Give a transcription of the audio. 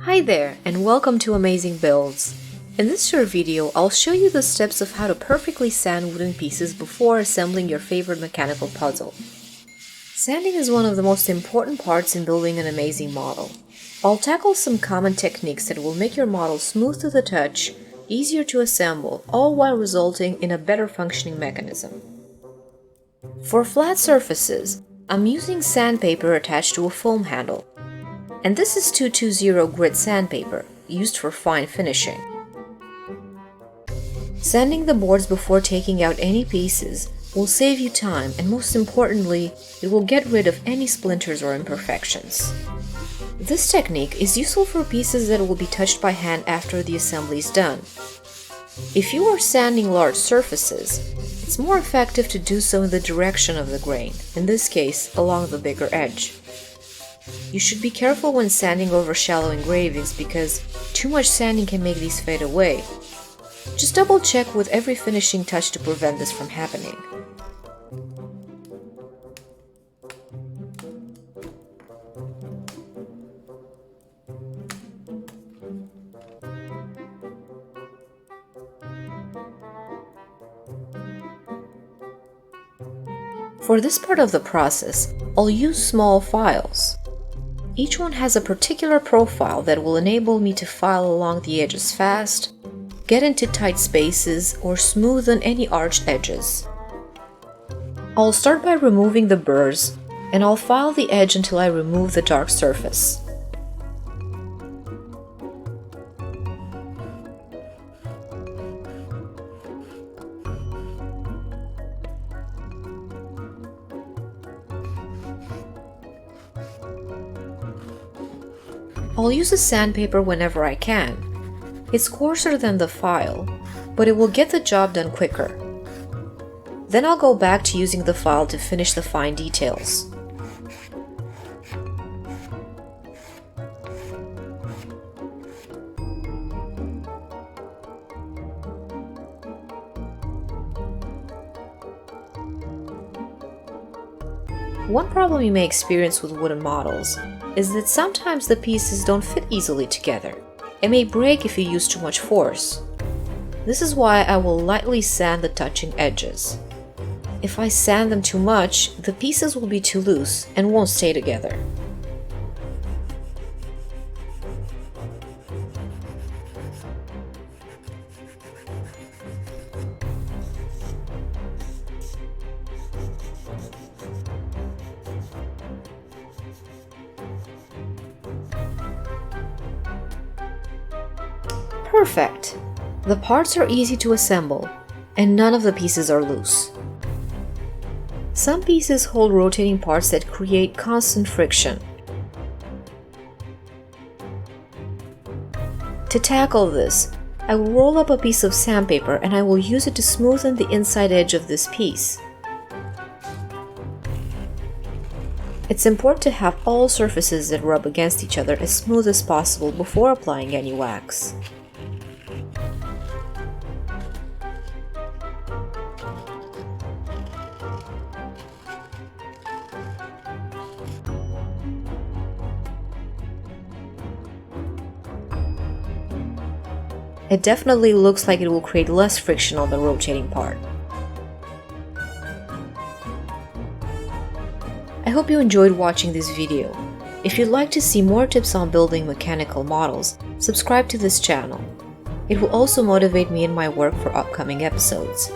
Hi there, and welcome to Amazing Builds. In this short video, I'll show you the steps of how to perfectly sand wooden pieces before assembling your favorite mechanical puzzle. Sanding is one of the most important parts in building an amazing model. I'll tackle some common techniques that will make your model smooth to the touch, easier to assemble, all while resulting in a better functioning mechanism. For flat surfaces, I'm using sandpaper attached to a foam handle. And this is 220 grit sandpaper, used for fine finishing. Sanding the boards before taking out any pieces will save you time, and most importantly, it will get rid of any splinters or imperfections. This technique is useful for pieces that will be touched by hand after the assembly is done. If you are sanding large surfaces, it's more effective to do so in the direction of the grain, in this case, along the bigger edge. You should be careful when sanding over shallow engravings because too much sanding can make these fade away. Just double check with every finishing touch to prevent this from happening. For this part of the process, I'll use small files. Each one has a particular profile that will enable me to file along the edges fast, get into tight spaces, or smoothen any arched edges. I'll start by removing the burrs, and I'll file the edge until I remove the dark surface. I'll use a sandpaper whenever I can. It's coarser than the file, but it will get the job done quicker. Then I'll go back to using the file to finish the fine details. One problem you may experience with wooden models is that sometimes the pieces don't fit easily together. It may break if you use too much force. This is why I will lightly sand the touching edges. If I sand them too much, the pieces will be too loose and won't stay together. Perfect! The parts are easy to assemble, and none of the pieces are loose. Some pieces hold rotating parts that create constant friction. To tackle this, I will roll up a piece of sandpaper and I will use it to smoothen the inside edge of this piece. It's important to have all surfaces that rub against each other as smooth as possible before applying any wax. It definitely looks like it will create less friction on the rotating part. I hope you enjoyed watching this video. If you'd like to see more tips on building mechanical models, subscribe to this channel. It will also motivate me in my work for upcoming episodes.